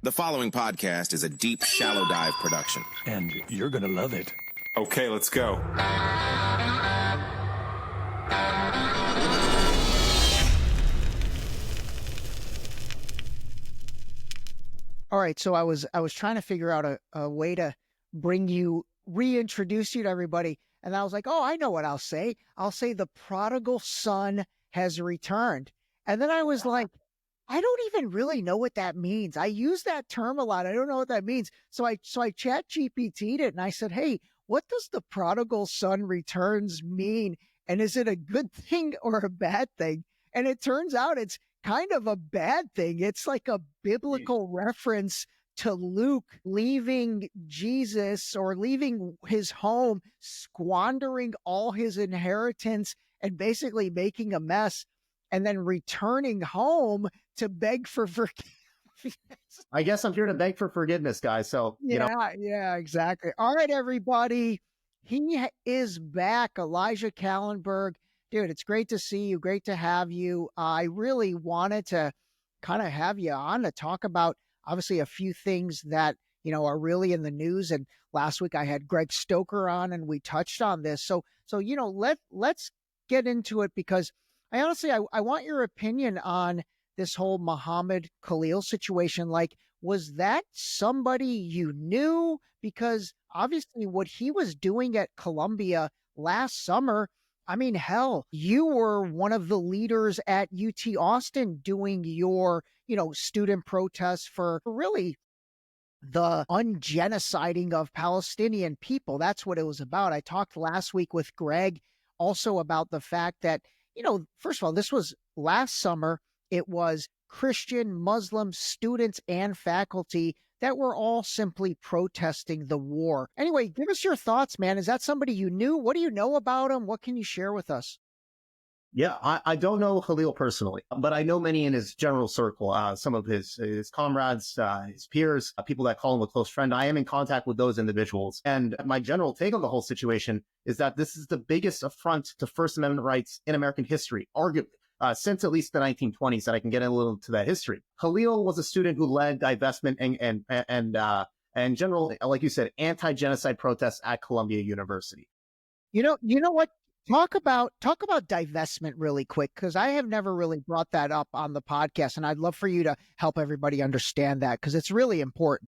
The following podcast is a deep, shallow dive production. And you're gonna love it. Okay, let's go. All right, so I was trying to figure out a way to reintroduce you to everybody, and I was like, oh, I know what I'll say. I'll say the prodigal son has returned. And then I was like, I don't even really know what that means. I use that term a lot. I don't know what that means. So I chat GPT'd it and I said, hey, what does the prodigal son returns mean? And is it a good thing or a bad thing? And it turns out it's kind of a bad thing. It's like a biblical reference to Luke leaving Jesus or leaving his home, squandering all his inheritance and basically making a mess, and then returning home to beg for forgiveness. I guess I'm here to beg for forgiveness, guys. So, Yeah, exactly. All right, everybody. He is back, Elijah Kahlenberg. Dude, it's great to see you. Great to have you. I really wanted to kind of have you on to talk about, obviously, a few things that, are really in the news. And last week I had Greg Stoker on and we touched on this. So let's get into it, because I honestly want your opinion on this whole Muhammad Khalil situation. Like, was that somebody you knew? Because obviously what he was doing at Columbia last summer, I mean, hell, you were one of the leaders at UT Austin doing your, student protests for really the ungenociding of Palestinian people. That's what it was about. I talked last week with Greg also about the fact that, first of all, this was last summer. It was Christian, Muslim students and faculty that were all simply protesting the war. Anyway, give us your thoughts, man. Is that somebody you knew? What do you know about him? What can you share with us? Yeah, I don't know Khalil personally, but I know many in his general circle, some of his comrades, his peers, people that call him a close friend. I am in contact with those individuals. And my general take on the whole situation is that this is the biggest affront to First Amendment rights in American history, arguably. Since at least the 1920s, and I can get a little to that history. Khalil was a student who led divestment and general, like you said, anti-genocide protests at Columbia University. You know what? Talk about divestment really quick, because I have never really brought that up on the podcast, and I'd love for you to help everybody understand that, because it's really important.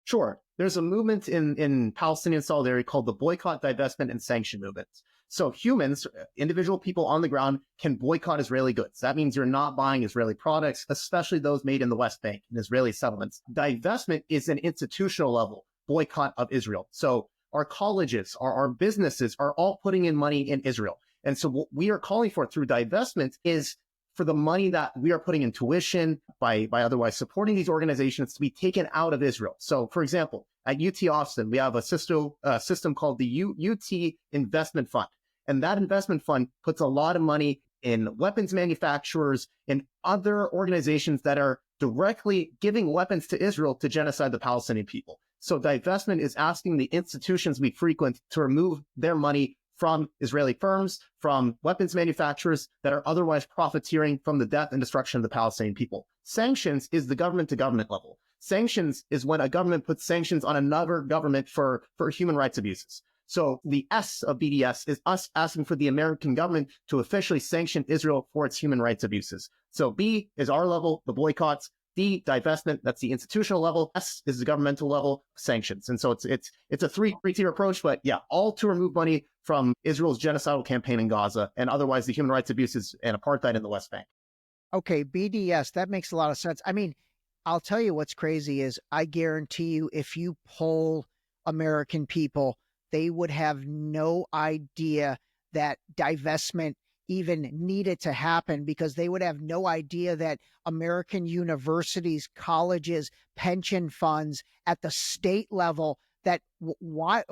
Sure. There's a movement in Palestinian solidarity called the boycott, divestment, and sanction movements. So humans, individual people on the ground, can boycott Israeli goods. That means you're not buying Israeli products, especially those made in the West Bank and Israeli settlements. Divestment is an institutional level boycott of Israel. So our colleges, our businesses are all putting in money in Israel. And so what we are calling for through divestment is for the money that we are putting in tuition by otherwise supporting these organizations to be taken out of Israel. So, for example, at UT Austin, we have a system called the UT Investment Fund. And that investment fund puts a lot of money in weapons manufacturers and other organizations that are directly giving weapons to Israel to genocide the Palestinian people. So divestment is asking the institutions we frequent to remove their money from Israeli firms, from weapons manufacturers that are otherwise profiteering from the death and destruction of the Palestinian people. Sanctions is the government-to-government level. Sanctions is when a government puts sanctions on another government for human rights abuses. So the S of BDS is us asking for the American government to officially sanction Israel for its human rights abuses. So B is our level, the boycotts. D, divestment, that's the institutional level. S is the governmental level, sanctions. And so it's a three-tier approach, but yeah, all to remove money from Israel's genocidal campaign in Gaza and otherwise the human rights abuses and apartheid in the West Bank. Okay, BDS, that makes a lot of sense. I mean, I'll tell you what's crazy is I guarantee you if you poll American people, they would have no idea that divestment even needed to happen, because they would have no idea that American universities, colleges, pension funds at the state level, that what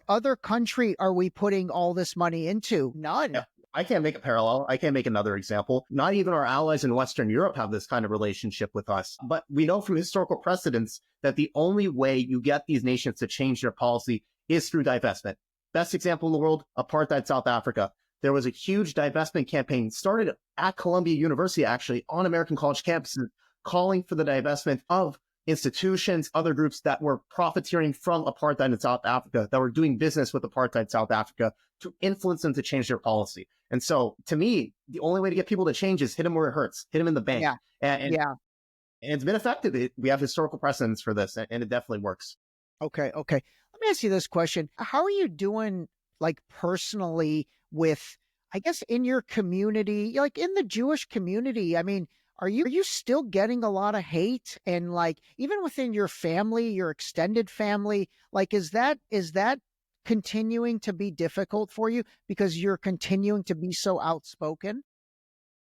other country are we putting all this money into? None. Yeah. I can't make a parallel. I can't make another example. Not even our allies in Western Europe have this kind of relationship with us. But we know from historical precedents that the only way you get these nations to change their policy is through divestment. Best example in the world, apartheid South Africa. There was a huge divestment campaign started at Columbia University, actually, on American college campuses, calling for the divestment of institutions, other groups that were profiteering from apartheid in South Africa, that were doing business with apartheid South Africa to influence them to change their policy. And so to me, the only way to get people to change is hit them where it hurts, hit them in the bank. Yeah. And Yeah. it's been effective. We have historical precedents for this, and it definitely works. Okay. Okay. Let me ask you this question. How are you doing, like, personally with, I guess, in your community, like in the Jewish community? I mean, are you still getting a lot of hate, and like even within your family, your extended family, like is that continuing to be difficult for you because you're continuing to be so outspoken?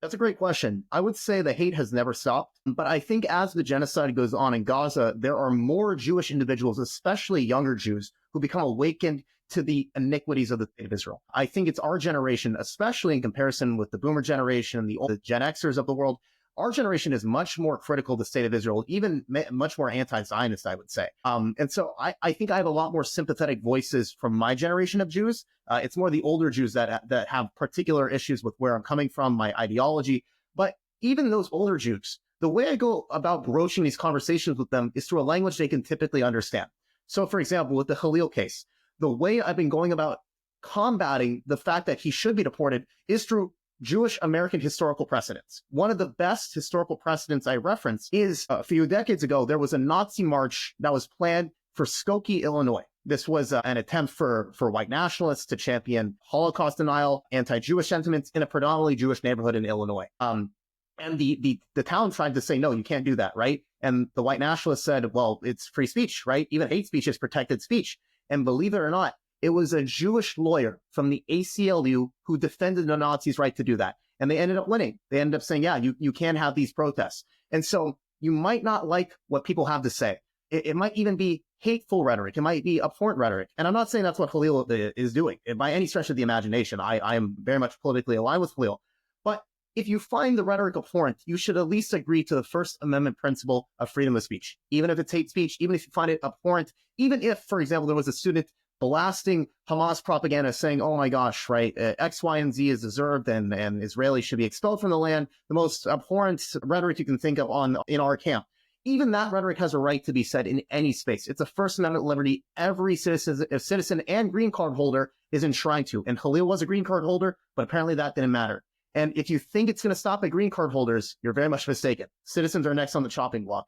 That's a great question. I would say the hate has never stopped, but I think as the genocide goes on in Gaza, there are more Jewish individuals, especially younger Jews, who become awakened to the iniquities of the state of Israel. I think it's our generation, especially in comparison with the boomer generation, the Gen Xers of the world. Our generation is much more critical of the state of Israel, even much more anti-Zionist, I would say. And so I think I have a lot more sympathetic voices from my generation of Jews. It's more the older Jews that have particular issues with where I'm coming from, my ideology. But even those older Jews, the way I go about broaching these conversations with them is through a language they can typically understand. So, for example, with the Khalil case, the way I've been going about combating the fact that he should be deported is through Jewish American historical precedents. One of the best historical precedents I reference is a few decades ago, there was a Nazi march that was planned for Skokie, Illinois. This was an attempt for white nationalists to champion Holocaust denial, anti-Jewish sentiments in a predominantly Jewish neighborhood in Illinois. And the town tried to say, no, you can't do that, right? And the white nationalists said, well, it's free speech, right? Even hate speech is protected speech. And believe it or not, it was a Jewish lawyer from the ACLU who defended the Nazis' right to do that. And they ended up winning. They ended up saying, yeah, you can have these protests. And so you might not like what people have to say. It might even be hateful rhetoric. It might be abhorrent rhetoric. And I'm not saying that's what Khalil is doing by any stretch of the imagination. I am very much politically aligned with Khalil. But if you find the rhetoric abhorrent, you should at least agree to the First Amendment principle of freedom of speech. Even if it's hate speech, even if you find it abhorrent, even if, for example, there was a student blasting Hamas propaganda saying, oh my gosh, right, X, Y, and Z is deserved and Israelis should be expelled from the land, the most abhorrent rhetoric you can think of in our camp. Even that rhetoric has a right to be said in any space. It's a First Amendment liberty every citizen and green card holder is enshrined to. And Khalil was a green card holder, but apparently that didn't matter. And if you think it's going to stop at green card holders, you're very much mistaken. Citizens are next on the chopping block.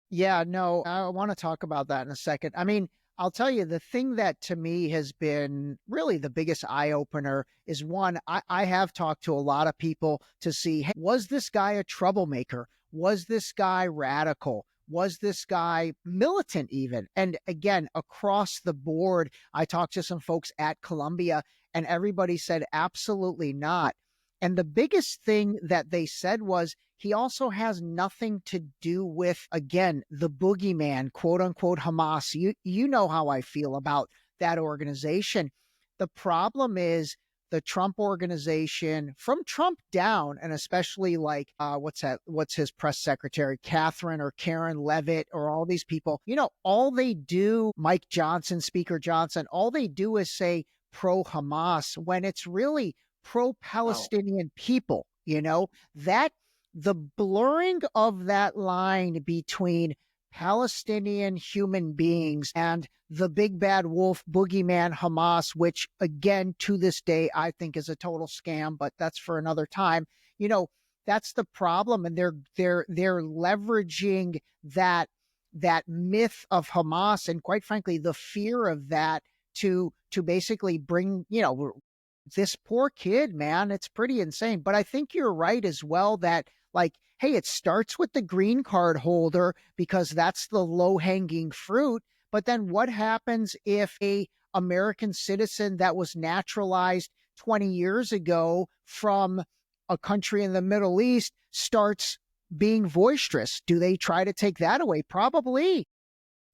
Yeah, no, I want to talk about that in a second. I mean, I'll tell you, the thing that to me has been really the biggest eye-opener is one, I have talked to a lot of people to see, hey, was this guy a troublemaker? Was this guy radical? Was this guy militant even? And again, across the board, I talked to some folks at Columbia and everybody said, absolutely not. And the biggest thing that they said was he also has nothing to do with, again, the boogeyman, quote unquote, Hamas. You know how I feel about that organization. The problem is the Trump organization, from Trump down, and especially like, what's his press secretary, Catherine or Karen Levitt, or all these people, all they do, Mike Johnson, Speaker Johnson, all they do is say pro-Hamas when it's really pro-Palestinian people, that the blurring of that line between Palestinian human beings and the big bad wolf boogeyman Hamas, which again, to this day, I think is a total scam, but that's for another time. That's the problem. And they're leveraging that myth of Hamas and quite frankly, the fear of that to basically bring, this poor kid, man, it's pretty insane. But I think you're right as well that like, hey, it starts with the green card holder because that's the low hanging fruit. But then what happens if a American citizen that was naturalized 20 years ago from a country in the Middle East starts being boisterous? Do they try to take that away? Probably.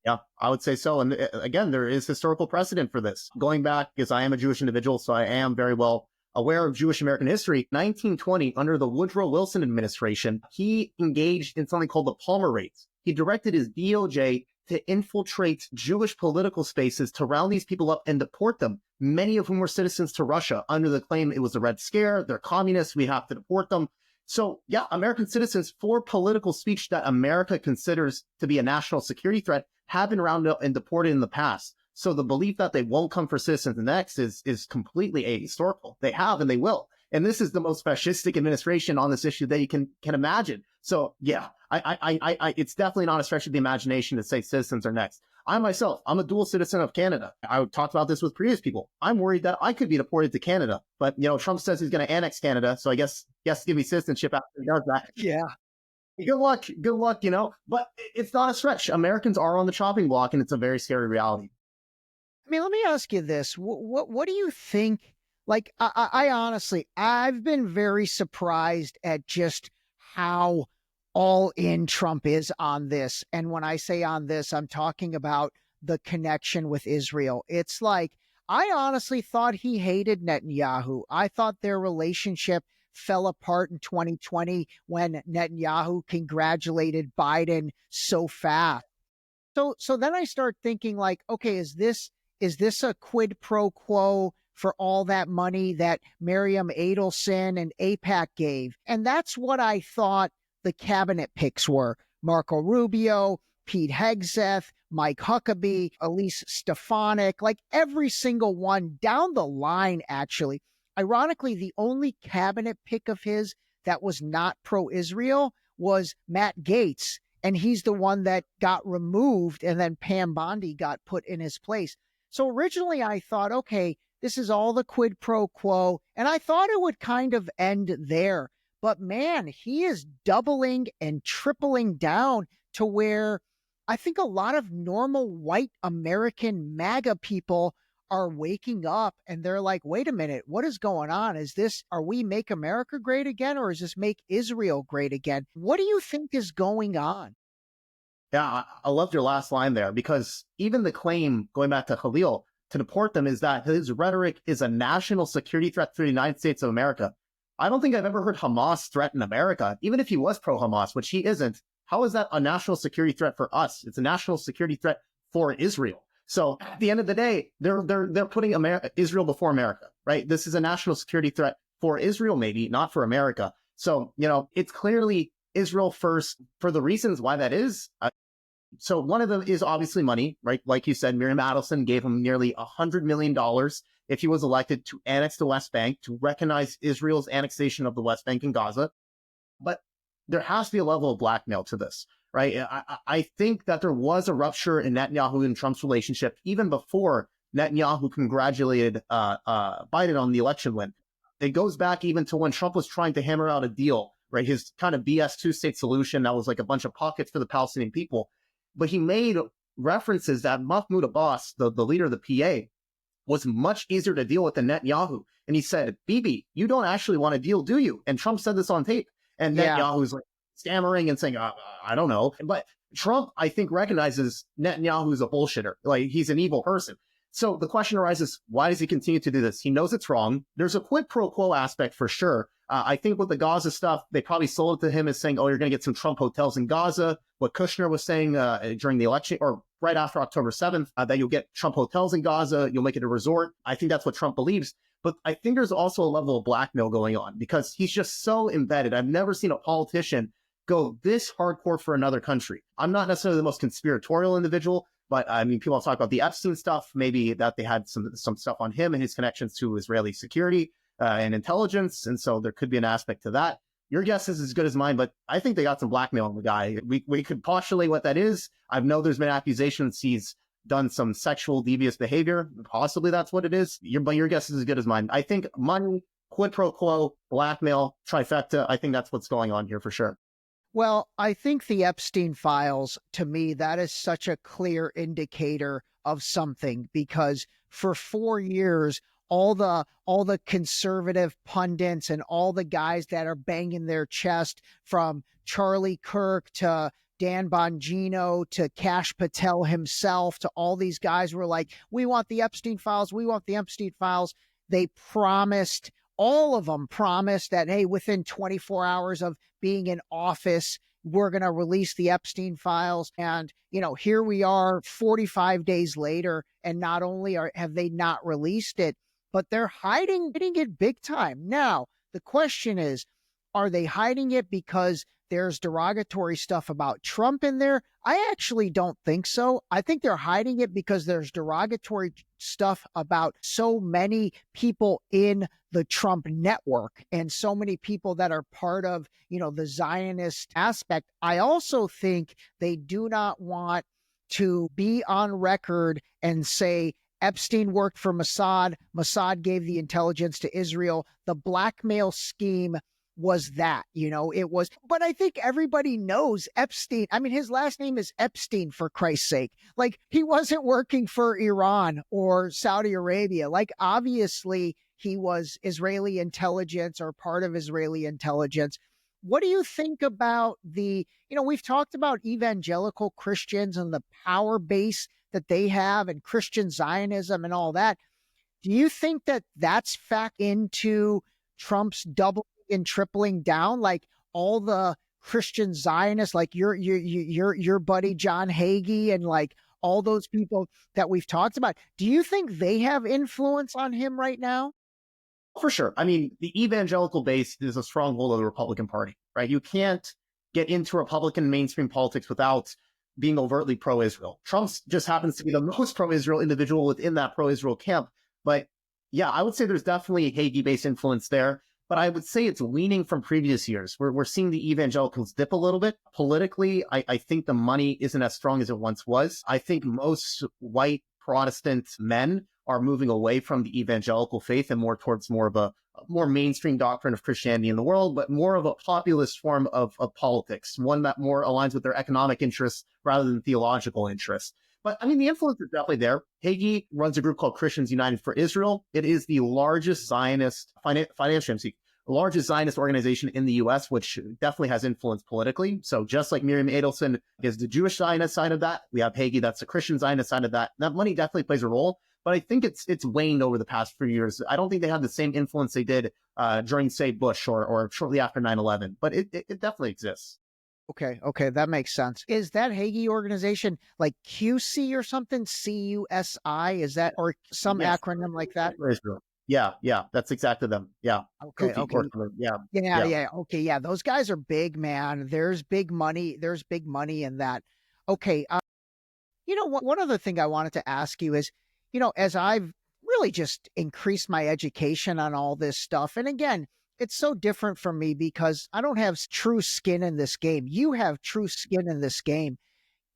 Yeah, I would say so. And again, there is historical precedent for this. Going back, because I am a Jewish individual, so I am very well aware of Jewish American history. 1920, under the Woodrow Wilson administration, he engaged in something called the Palmer Raids. He directed his DOJ to infiltrate Jewish political spaces to round these people up and deport them, many of whom were citizens to Russia, under the claim it was a Red Scare, they're communists, we have to deport them. So yeah, American citizens for political speech that America considers to be a national security threat have been rounded up and deported in the past. So the belief that they won't come for citizens next is completely ahistorical. They have and they will. And this is the most fascistic administration on this issue that you can imagine. So yeah, it's definitely not a stretch of the imagination to say citizens are next. I myself, I'm a dual citizen of Canada. I talked about this with previous people. I'm worried that I could be deported to Canada, but Trump says he's going to annex Canada. So I guess he has to give me citizenship after he does that. Yeah. Good luck, but it's not a stretch. Americans are on the chopping block, and it's a very scary reality. I mean, let me ask you this. What do you think? Like, I honestly, I've been very surprised at just how all in Trump is on this. And when I say on this, I'm talking about the connection with Israel. It's like, I honestly thought he hated Netanyahu. I thought their relationship fell apart in 2020 when Netanyahu congratulated Biden so fast. So then I start thinking like, okay, is this a quid pro quo for all that money that Miriam Adelson and AIPAC gave? And that's what I thought the cabinet picks were. Marco Rubio, Pete Hegseth, Mike Huckabee, Elise Stefanik, like every single one down the line, actually. Ironically, the only cabinet pick of his that was not pro-Israel was Matt Gaetz. And he's the one that got removed, and then Pam Bondi got put in his place. So originally I thought, okay, this is all the quid pro quo. And I thought it would kind of end there. But man, he is doubling and tripling down to where I think a lot of normal white American MAGA people are waking up and they're like, wait a minute, what is going on? Are we Make America Great Again, or is this Make Israel Great Again? What do you think is going on? Yeah, I loved your last line there, because even the claim, going back to Khalil, to deport them is that his rhetoric is a national security threat to the United States of America. I don't think I've ever heard Hamas threaten America, even if he was pro-Hamas, which he isn't. How is that a national security threat for us? It's a national security threat for Israel. So at the end of the day, they're putting Israel before America, right? This is a national security threat for Israel, maybe not for America. So, it's clearly Israel first for the reasons why that is. So one of them is obviously money, right? Like you said, Miriam Adelson gave him nearly $100 million if he was elected to annex the West Bank, to recognize Israel's annexation of the West Bank and Gaza. But there has to be a level of blackmail to this, right? I think that there was a rupture in Netanyahu and Trump's relationship even before Netanyahu congratulated Biden on the election win. It goes back even to when Trump was trying to hammer out a deal, right? His kind of BS two-state solution that was like a bunch of pockets for the Palestinian people. But he made references that Mahmoud Abbas, the leader of the PA, was much easier to deal with than Netanyahu. And he said, Bibi, you don't actually want to deal, do you? And Trump said this on tape. And Netanyahu's like stammering and saying, I don't know. But Trump, I think, recognizes Netanyahu's a bullshitter. Like, he's an evil person. So the question arises, why does he continue to do this? He knows it's wrong. There's a quid pro quo aspect for sure. I think with the Gaza stuff, they probably sold it to him as saying, oh, you're going to get some Trump hotels in Gaza. What Kushner was saying during the election, or right after October 7th, that you'll get Trump hotels in Gaza, you'll make it a resort. I think that's what Trump believes. But I think there's also a level of blackmail going on, because he's just so embedded. I've never seen a politician go this hardcore for another country. I'm not necessarily the most conspiratorial individual, but I mean, people talk about the Epstein stuff, maybe that they had some stuff on him and his connections to Israeli security and intelligence. And so there could be an aspect to that. Your guess is as good as mine, but I think they got some blackmail on the guy. We could postulate what that is. I know there's been accusations he's done some sexual devious behavior. Possibly that's what it is. But your guess is as good as mine. I think money, quid pro quo, blackmail, trifecta. I think that's what's going on here for sure. Well, I think the Epstein files, to me, that is such a clear indicator of something, because for 4 years, all the conservative pundits and all the guys that are banging their chest, from Charlie Kirk to Dan Bongino to Kash Patel himself, to all these guys were like, we want the Epstein files. We want the Epstein files. They promised, all of them promised that, hey, within 24 hours of being in office, we're going to release the Epstein files. And, here we are 45 days later, and not only have they not released it, but they're hiding it big time. Now, the question is, Are they hiding it because there's derogatory stuff about Trump in there? I actually don't think so. I think they're hiding it because there's derogatory stuff about so many people in the Trump network and so many people that are part of, the Zionist aspect. I also think they do not want to be on record and say Epstein worked for Mossad. Mossad gave the intelligence to Israel. The blackmail scheme was that, it was. But I think everybody knows Epstein. I mean, his last name is Epstein, for Christ's sake. Like, he wasn't working for Iran or Saudi Arabia. Like, obviously, he was Israeli intelligence or part of Israeli intelligence. What do you think about we've talked about evangelical Christians and the power base that they have and Christian Zionism and all that. Do you think that that's fact into Trump's doubling and tripling down, like all the Christian Zionists, like your buddy John Hagee and like all those people that we've talked about? Do you think they have influence on him right now? For sure. I mean, the evangelical base is a stronghold of the Republican Party, right? You can't get into Republican mainstream politics without being overtly pro-Israel. Trump just happens to be the most pro-Israel individual within that pro-Israel camp. But yeah, I would say there's definitely a Hagee-based influence there. But I would say it's weaning from previous years. We're seeing the evangelicals dip a little bit. Politically, I think the money isn't as strong as it once was. I think most white Protestant men are moving away from the evangelical faith and more towards more of a more mainstream doctrine of Christianity in the world, but more of a populist form of politics, one that more aligns with their economic interests rather than theological interests. But I mean, the influence is definitely there. Hagee runs a group called Christians United for Israel. It is the largest Zionist, financially, the largest Zionist organization in the U.S., which definitely has influence politically. So just like Miriam Adelson is the Jewish Zionist side of that, we have Hagee, that's the Christian Zionist side of that. That money definitely plays a role. But I think it's waned over the past few years. I don't think they have the same influence they did during, say, Bush or shortly after 9/11. But it definitely exists. Okay, that makes sense. Is that Hagee organization like QC or something? CUSI? Is that, or some acronym like that? Yeah, that's exactly them. Yeah. Okay. Yeah. Okay, yeah. Those guys are big, man. There's big money in that. Okay. One other thing I wanted to ask you is, as I've really just increased my education on all this stuff, and again, it's so different from me because I don't have true skin in this game. You have true skin in this game.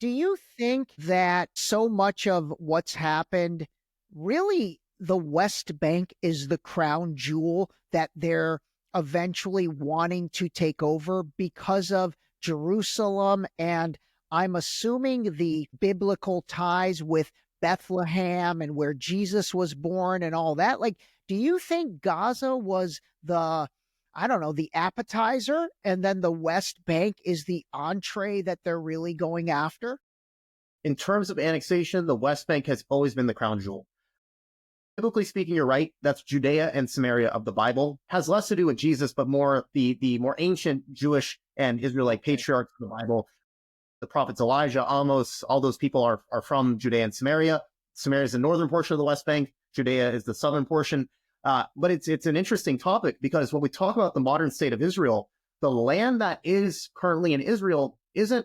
Do you think that so much of what's happened, really the West Bank is the crown jewel that they're eventually wanting to take over because of Jerusalem and I'm assuming the biblical ties with Bethlehem and where Jesus was born and all that? Like, do you think Gaza was the appetizer and then the West Bank is the entree that they're really going after? In terms of annexation, the West Bank has always been the crown jewel. Biblically speaking, you're right. That's Judea and Samaria of the Bible. Has less to do with Jesus, but more the more ancient Jewish and Israelite patriarchs of the Bible. The prophets Elijah, Amos, all those people are from Judea and Samaria. Samaria is the northern portion of the West Bank. Judea is the southern portion. But it's an interesting topic because when we talk about the modern state of Israel, the land that is currently in Israel isn't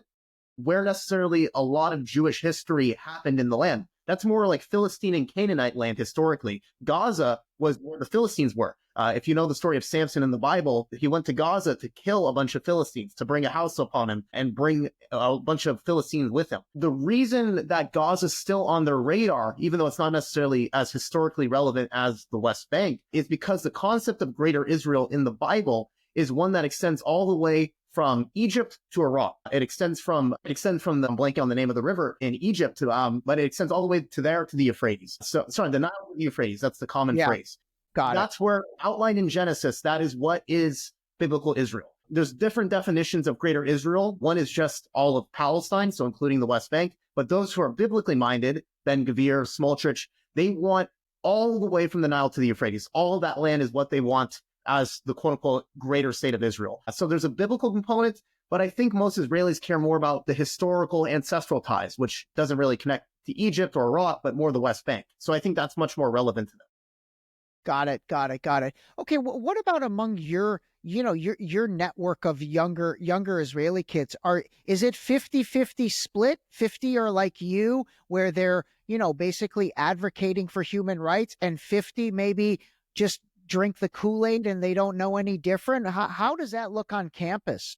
where necessarily a lot of Jewish history happened in the land. That's more like Philistine and Canaanite land historically. Gaza was where the Philistines were. If you know the story of Samson in the Bible, he went to Gaza to kill a bunch of Philistines, to bring a house upon him and bring a bunch of Philistines with him. The reason that Gaza is still on their radar, even though it's not necessarily as historically relevant as the West Bank, is because the concept of Greater Israel in the Bible is one that extends all the way from Egypt to Iraq. It extends from the, I'm blanking on the name of the river in Egypt, but it extends all the way to there to the Euphrates. So, sorry, the Nile to the Euphrates. That's the common phrase. That's where, outlined in Genesis, that is what is biblical Israel. There's different definitions of Greater Israel. One is just all of Palestine, so including the West Bank. But those who are biblically minded, Ben Gvir, Smoltrich, they want all the way from the Nile to the Euphrates. All of that land is what they want as the quote-unquote greater state of Israel. So there's a biblical component, but I think most Israelis care more about the historical ancestral ties, which doesn't really connect to Egypt or Iraq, but more the West Bank. So I think that's much more relevant to them. Got it. Okay, what about among your your network of younger Israeli kids, is it 50-50 split? 50 are like you, where they're, basically advocating for human rights, and 50 maybe just drink the Kool-Aid and they don't know any different? How does that look on campus?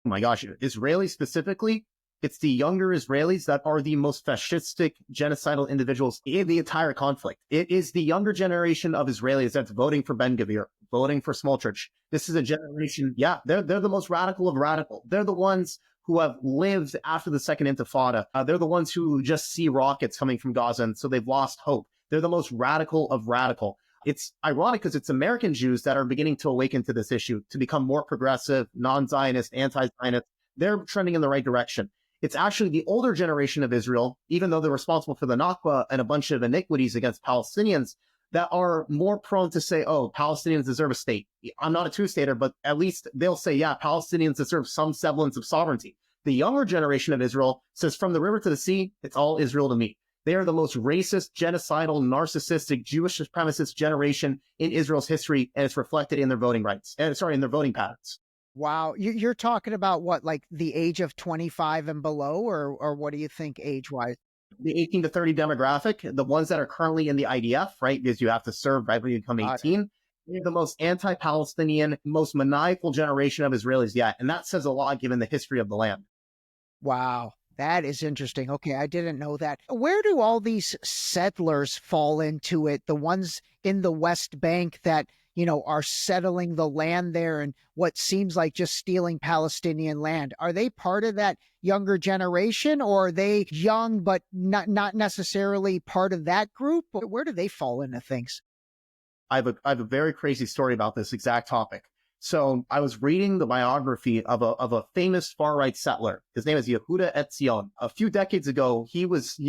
Oh my gosh, Israelis specifically, it's the younger Israelis that are the most fascistic, genocidal individuals in the entire conflict. It is the younger generation of Israelis that's voting for Ben Gvir, voting for small church. This is a generation, they're the most radical of radical. They're the ones who have lived after the Second Intifada. They're the ones who just see rockets coming from Gaza, and so they've lost hope. They're the most radical of radical. It's ironic because it's American Jews that are beginning to awaken to this issue, to become more progressive, non-Zionist, anti-Zionist. They're trending in the right direction. It's actually the older generation of Israel, even though they're responsible for the Nakba and a bunch of iniquities against Palestinians, that are more prone to say, oh, Palestinians deserve a state. I'm not a two-stater, but at least they'll say, yeah, Palestinians deserve some semblance of sovereignty. The younger generation of Israel says, from the river to the sea, it's all Israel to me. They are the most racist, genocidal, narcissistic, Jewish supremacist generation in Israel's history, and it's reflected in their voting rights. In their voting patterns. Wow. You're talking about what, like the age of 25 and below, or what do you think age-wise? The 18 to 30 demographic, the ones that are currently in the IDF, right, because you have to serve right when you become 18, they're the most anti-Palestinian, most maniacal generation of Israelis yet. And that says a lot given the history of the land. Wow. That is interesting. Okay, I didn't know that. Where do all these settlers fall into it? The ones in the West Bank that, are settling the land there and what seems like just stealing Palestinian land. Are they part of that younger generation, or are they young but not necessarily part of that group? Where do they fall into things? I have a very crazy story about this exact topic. So I was reading the biography of a famous far-right settler. His name is Yehuda Etzion. A few decades ago, he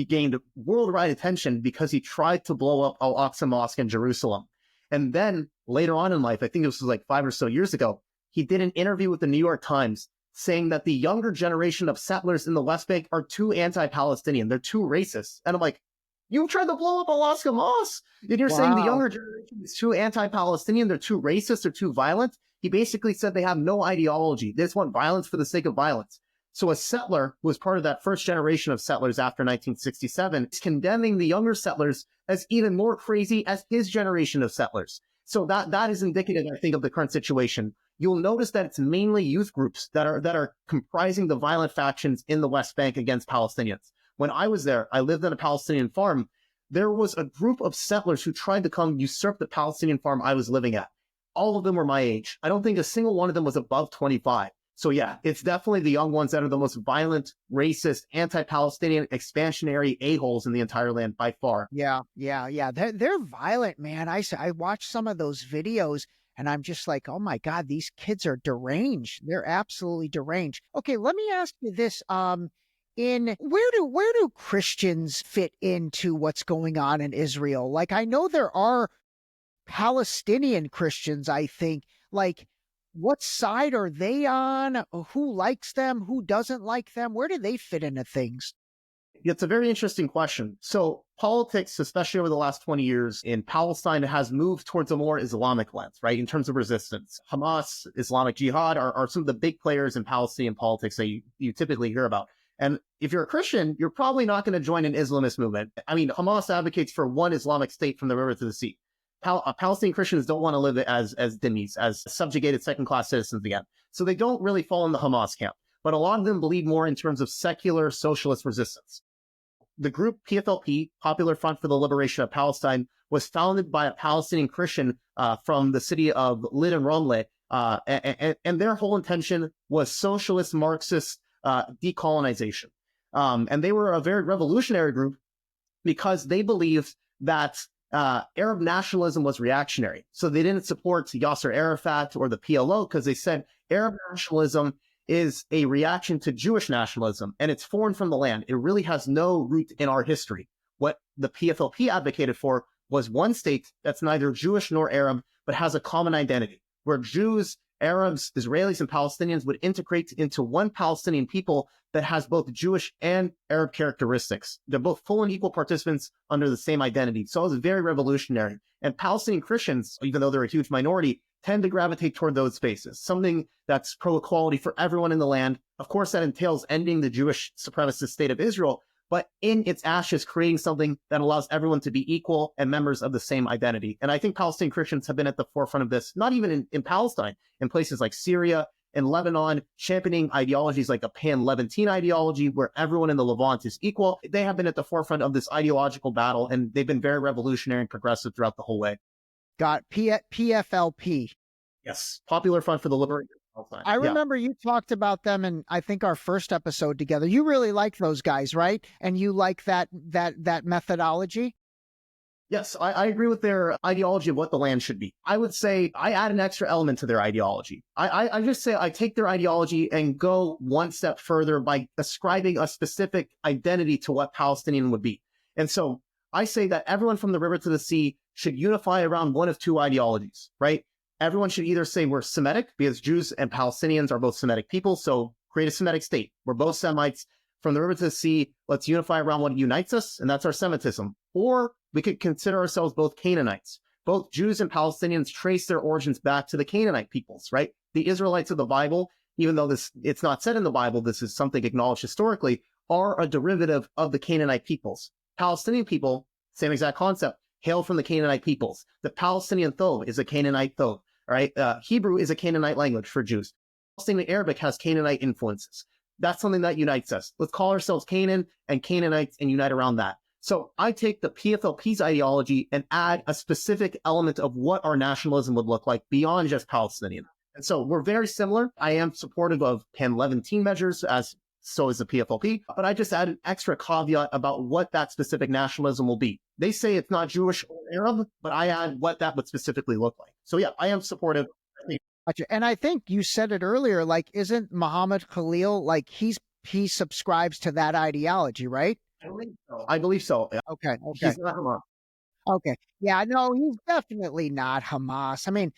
gained worldwide attention because he tried to blow up Al-Aqsa Mosque in Jerusalem. And then later on in life, I think it was like 5 or so years ago, he did an interview with the New York Times saying that the younger generation of settlers in the West Bank are too anti-Palestinian. They're too racist. And I'm like, you tried to blow up Al-Aqsa Mosque, and you're saying the younger generation is too anti-Palestinian, they're too racist, they're too violent. He basically said they have no ideology. They just want violence for the sake of violence. So a settler who was part of that first generation of settlers after 1967 is condemning the younger settlers as even more crazy as his generation of settlers. So that is indicative, I think, of the current situation. You'll notice that it's mainly youth groups that are comprising the violent factions in the West Bank against Palestinians. When I was there, I lived on a Palestinian farm. There was a group of settlers who tried to come usurp the Palestinian farm I was living at. All of them were my age. I don't think a single one of them was above 25. So yeah, it's definitely the young ones that are the most violent, racist, anti-Palestinian, expansionary a-holes in the entire land by far. Yeah. They're violent, man. I watched some of those videos and I'm just like, oh my God, these kids are deranged. They're absolutely deranged. Okay, let me ask you this. In where do Christians fit into what's going on in Israel? Like, I know there are Palestinian Christians, I think. Like, what side are they on? Who likes them? Who doesn't like them? Where do they fit into things? It's a very interesting question. So politics, especially over the last 20 years in Palestine, has moved towards a more Islamic lens, right? In terms of resistance. Hamas, Islamic Jihad are some of the big players in Palestinian politics that you typically hear about. And if you're a Christian, you're probably not going to join an Islamist movement. I mean, Hamas advocates for one Islamic state from the river to the sea. Palestinian Christians don't want to live as dhimmis, as subjugated second-class citizens again. So they don't really fall in the Hamas camp. But a lot of them believe more in terms of secular socialist resistance. The group PFLP, Popular Front for the Liberation of Palestine, was founded by a Palestinian Christian from the city of Lid and Romleh, and their whole intention was socialist Marxist decolonization. And they were a very revolutionary group because they believed that Arab nationalism was reactionary. So they didn't support Yasser Arafat or the PLO because they said Arab nationalism is a reaction to Jewish nationalism and it's foreign from the land. It really has no root in our history. What the PFLP advocated for was one state that's neither Jewish nor Arab, but has a common identity, where Jews, Arabs, Israelis, and Palestinians would integrate into one Palestinian people that has both Jewish and Arab characteristics. They're both full and equal participants under the same identity. So it was very revolutionary. And Palestinian Christians, even though they're a huge minority, tend to gravitate toward those spaces, something that's pro-equality for everyone in the land. Of course, that entails ending the Jewish supremacist state of Israel, but in its ashes, creating something that allows everyone to be equal and members of the same identity. And I think Palestinian Christians have been at the forefront of this, not even in Palestine, in places like Syria and Lebanon, championing ideologies like a pan-Levantine ideology where everyone in the Levant is equal. They have been at the forefront of this ideological battle, and they've been very revolutionary and progressive throughout the whole way. Got PFLP. Yes, Popular Front for the Liberation of Palestine. I remember you talked about them in, I think, our first episode together. You really like those guys, right? And you like that methodology? Yes, I agree with their ideology of what the land should be. I would say I add an extra element to their ideology. I just say I take their ideology and go one step further by ascribing a specific identity to what Palestinian would be. And so I say that everyone from the river to the sea should unify around one of two ideologies, right? Everyone should either say we're Semitic, because Jews and Palestinians are both Semitic people, so create a Semitic state. We're both Semites. From the river to the sea, let's unify around what unites us, and that's our Semitism. Or we could consider ourselves both Canaanites. Both Jews and Palestinians trace their origins back to the Canaanite peoples, right? The Israelites of the Bible, even though it's not said in the Bible, this is something acknowledged historically, are a derivative of the Canaanite peoples. Palestinian people, same exact concept, hail from the Canaanite peoples. The Palestinian Thob is a Canaanite Thob, right? Hebrew is a Canaanite language for Jews. Palestinian Arabic has Canaanite influences. That's something that unites us. Let's call ourselves Canaan and Canaanites and unite around that. So I take the PFLP's ideology and add a specific element of what our nationalism would look like beyond just Palestinian. And so we're very similar. I am supportive of pan-Levantine measures, as so is the PFLP, but I just add an extra caveat about what that specific nationalism will be. They say it's not Jewish or Arab, but I add what that would specifically look like. So yeah, I am supportive. Gotcha. And I think you said it earlier, like, isn't Muhammad Khalil, like, he subscribes to that ideology, right? I believe so. Okay. He's not Hamas. Okay. Yeah, no, he's definitely not Hamas. I mean,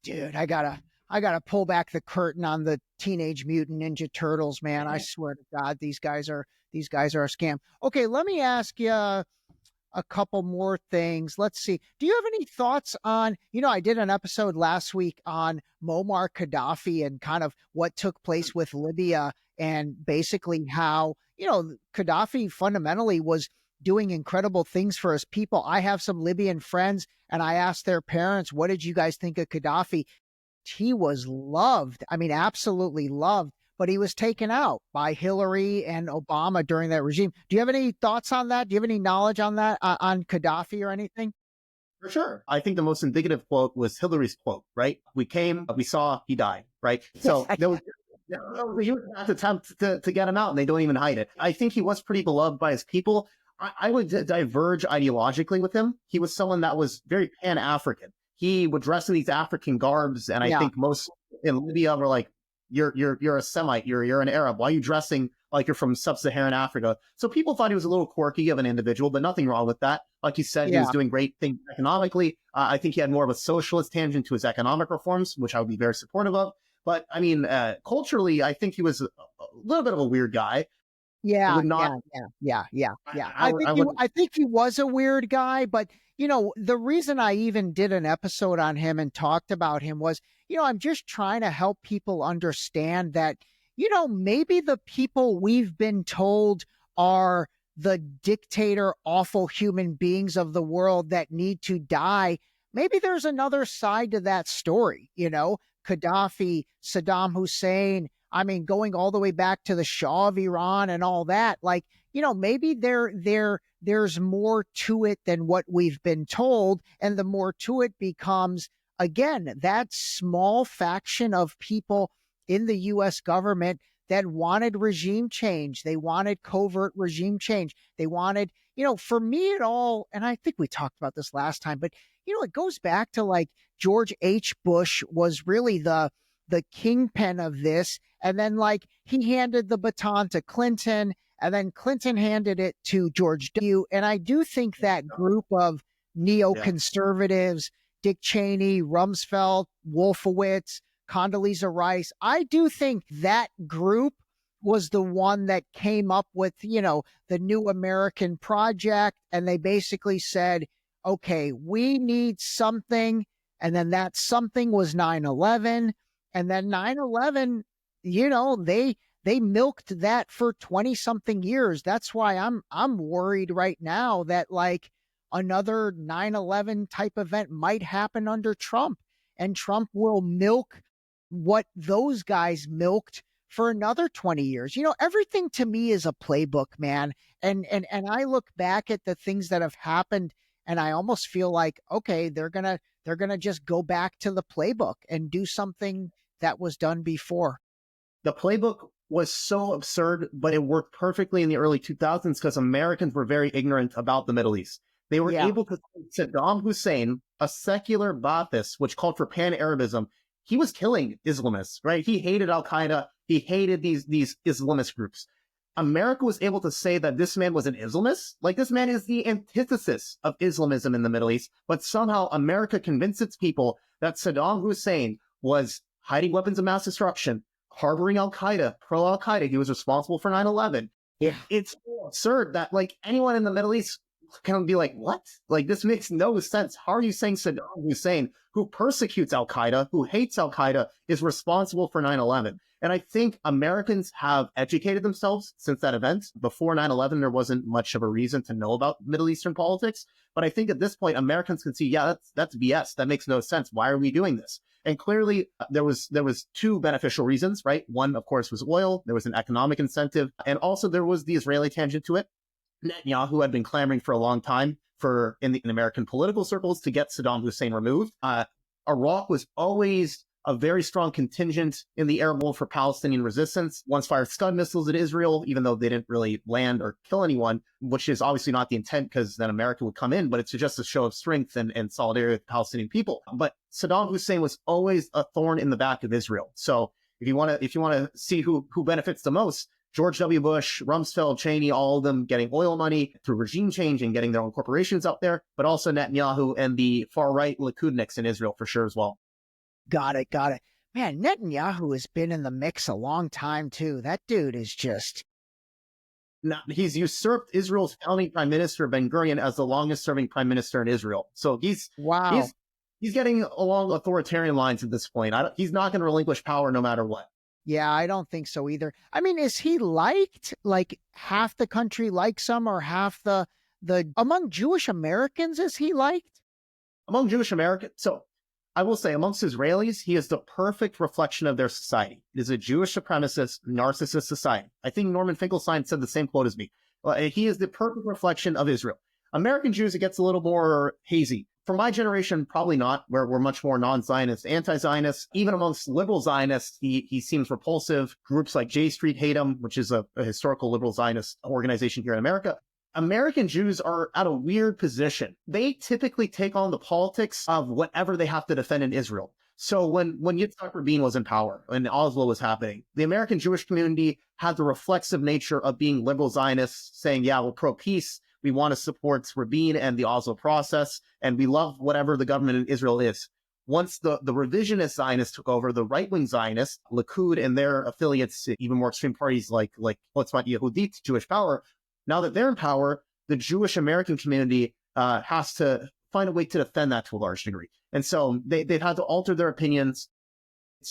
dude, I gotta pull back the curtain on the Teenage Mutant Ninja Turtles, man. I swear to God, these guys are a scam. Okay, let me ask you a couple more things. Let's see. Do you have any thoughts on, I did an episode last week on Muammar Gaddafi and kind of what took place with Libya and basically how, Gaddafi fundamentally was doing incredible things for his people. I have some Libyan friends and I asked their parents, what did you guys think of Gaddafi? He was loved. I mean, absolutely loved. But he was taken out by Hillary and Obama during that regime. Do you have any thoughts on that? Do you have any knowledge on that, on Gaddafi or anything? For sure. I think the most indicative quote was Hillary's quote, right? We came, we saw, he died, right? So there was a huge attempt to get him out, and they don't even hide it. I think he was pretty beloved by his people. I would diverge ideologically with him. He was someone that was very Pan-African. He would dress in these African garbs, and I think most in Libya were like, you're a Semite, you're an Arab. Why are you dressing like you're from sub-Saharan Africa? So people thought he was a little quirky of an individual, but nothing wrong with that. Like you said, he was doing great things economically. I think he had more of a socialist tangent to his economic reforms, which I would be very supportive of. But I mean, culturally, I think he was a little bit of a weird guy. Yeah. I think he was a weird guy, but the reason I even did an episode on him and talked about him was, I'm just trying to help people understand that, maybe the people we've been told are the dictator, awful human beings of the world that need to die. Maybe there's another side to that story, Gaddafi, Saddam Hussein. I mean, going all the way back to the Shah of Iran and all that, like, maybe there's more to it than what we've been told. And the more to it becomes, again, that small faction of people in the U.S. government that wanted regime change. They wanted covert regime change. They wanted, for me it all, and I think we talked about this last time, but, it goes back to like George H. Bush was really the kingpin of this. And then like he handed the baton to Clinton, and then Clinton handed it to George W. And I do think that group of neoconservatives, Dick Cheney, Rumsfeld, Wolfowitz, Condoleezza Rice, I do think that group was the one that came up with, the New American Project. And they basically said, okay, we need something. And then that something was 9/11. And then 9/11, they milked that for 20 something years. That's why I'm worried right now that like another 9/11 type event might happen under Trump, and Trump will milk what those guys milked for another 20 years. Everything to me is a playbook, man. And I look back at the things that have happened and I almost feel like, okay, they're going to just go back to the playbook and do something that was done before. The playbook was so absurd, but it worked perfectly in the early 2000s because Americans were very ignorant about the Middle East. They were able to Saddam Hussein, a secular Ba'athist, which called for pan-Arabism. He was killing Islamists, right? He hated Al-Qaeda. He hated these Islamist groups. America was able to say that this man was an Islamist. Like, this man is the antithesis of Islamism in the Middle East. But somehow America convinced its people that Saddam Hussein was hiding weapons of mass destruction, harboring Al-Qaeda, pro-Al-Qaeda. He was responsible for 9/11. Yeah. It's so absurd that like anyone in the Middle East can be like, what? Like, this makes no sense. How are you saying Saddam Hussein, who persecutes Al-Qaeda, who hates Al-Qaeda, is responsible for 9/11? And I think Americans have educated themselves since that event. Before 9/11, there wasn't much of a reason to know about Middle Eastern politics. But I think at this point, Americans can see, yeah, that's BS. That makes no sense. Why are we doing this? And clearly, there was two beneficial reasons, right? One, of course, was oil. There was an economic incentive. And also there was the Israeli tangent to it. Netanyahu had been clamoring for a long time in American political circles to get Saddam Hussein removed. Iraq was always a very strong contingent in the Arab world for Palestinian resistance. Once fired Scud missiles at Israel, even though they didn't really land or kill anyone, which is obviously not the intent because then America would come in, but it's just a show of strength and solidarity with the Palestinian people. But Saddam Hussein was always a thorn in the back of Israel. So if you want to see who benefits the most, George W. Bush, Rumsfeld, Cheney, all of them getting oil money through regime change and getting their own corporations out there, but also Netanyahu and the far-right Likudniks in Israel for sure as well. Got it. Man, Netanyahu has been in the mix a long time, too. That dude is just... Now, he's usurped Israel's founding prime minister, Ben-Gurion, as the longest-serving prime minister in Israel. So he's getting along authoritarian lines at this point. He's not going to relinquish power no matter what. Yeah, I don't think so either. I mean, is he liked? Like half the country likes him, or half the among Jewish Americans, is he liked? Among Jewish Americans, so I will say amongst Israelis, he is the perfect reflection of their society. It is a Jewish supremacist, narcissist society. I think Norman Finkelstein said the same quote as me. He is the perfect reflection of Israel. American Jews, it gets a little more hazy. For my generation, probably not. We're much more non-Zionist, anti-Zionist. Even amongst liberal Zionists, he seems repulsive. Groups like J Street hate him, which is a historical liberal Zionist organization here in America. American Jews are at a weird position. They typically take on the politics of whatever they have to defend in Israel. So when Yitzhak Rabin was in power and Oslo was happening, the American Jewish community had the reflexive nature of being liberal Zionists, saying, yeah, we're pro-peace. We want to support Rabin and the Oslo process, and we love whatever the government in Israel is. Once the revisionist Zionists took over, the right-wing Zionists, Likud and their affiliates, even more extreme parties like Otzmat Yehudit, Jewish Power, now that they're in power, the Jewish American community has to find a way to defend that to a large degree. And so they've had to alter their opinions.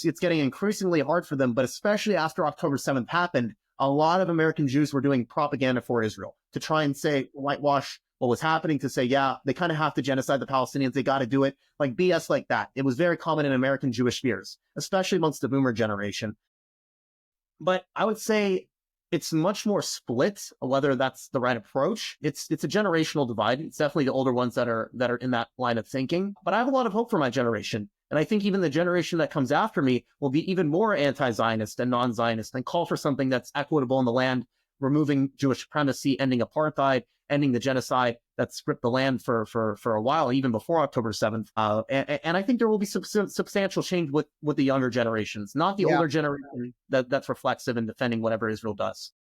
It's getting increasingly hard for them, but especially after October 7th happened, a lot of American Jews were doing propaganda for Israel to try and say, whitewash what was happening, to say, yeah, they kind of have to genocide the Palestinians. They got to do it. Like BS like that. It was very common in American Jewish spheres, especially amongst the boomer generation. But I would say it's much more split, whether that's the right approach. It's a generational divide. It's definitely the older ones that are in that line of thinking. But I have a lot of hope for my generation. And I think even the generation that comes after me will be even more anti-Zionist and non-Zionist and call for something that's equitable in the land, removing Jewish supremacy, ending apartheid, ending the genocide that stripped the land for a while, even before October 7th. And I think there will be substantial change with the younger generations, not the older generation that's reflexive in defending whatever Israel does.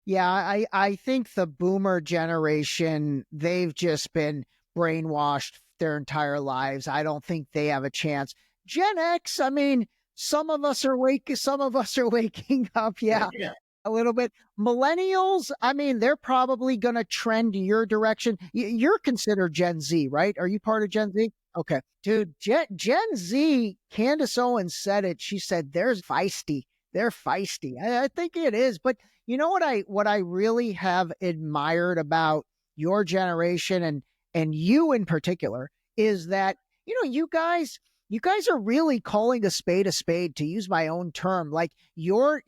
Yeah, I think the boomer generation, they've just been brainwashed their entire lives. I don't think they have a chance. Gen X, I mean, some of us are waking up. Yeah. A little bit. Millennials, I mean, they're probably going to trend your direction. You're considered Gen Z, right? Are you part of Gen Z? Okay. Dude, Gen Z, Candace Owens said it. She said, there's feisty. They're feisty. I think it is. But you know what I really have admired about your generation and you in particular is that, you guys are really calling a spade, to use my own term. Like you're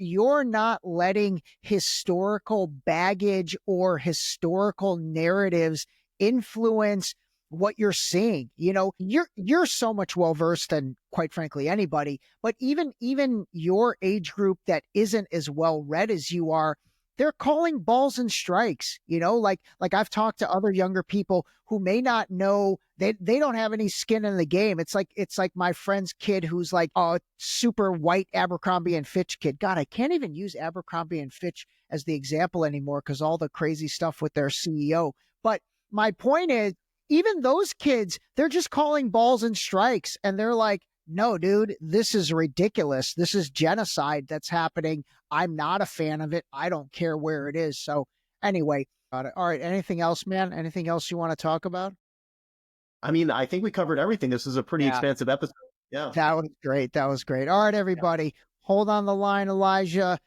not letting historical baggage or historical narratives influence what you're seeing. You're so much well versed than, quite frankly, anybody. But even your age group that isn't as well read as you are, they're calling balls and strikes. Like I've talked to other younger people who may not know, they don't have any skin in the game. It's like my friend's kid who's like a super white Abercrombie and Fitch kid. God, I can't even use Abercrombie and Fitch as the example anymore because all the crazy stuff with their CEO. But my point is, even those kids, they're just calling balls and strikes. And they're like, no, dude, this is ridiculous. This is genocide that's happening. I'm not a fan of it. I don't care where it is. So anyway, all right. Anything else, man? Anything else you want to talk about? I mean, I think we covered everything. This is a pretty expansive episode. Yeah. That was great. That was great. All right, everybody. Hold on the line, Elijah.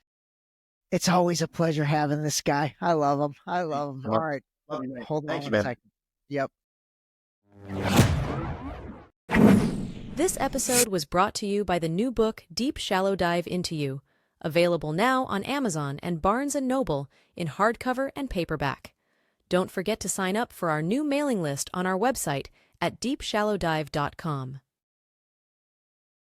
It's always a pleasure having this guy. I love him. All right. Hold on a second. Yep. This episode was brought to you by the new book, Deep Shallow Dive Into You, available now on Amazon and Barnes & Noble in hardcover and paperback. Don't forget to sign up for our new mailing list on our website at deepshallowdive.com.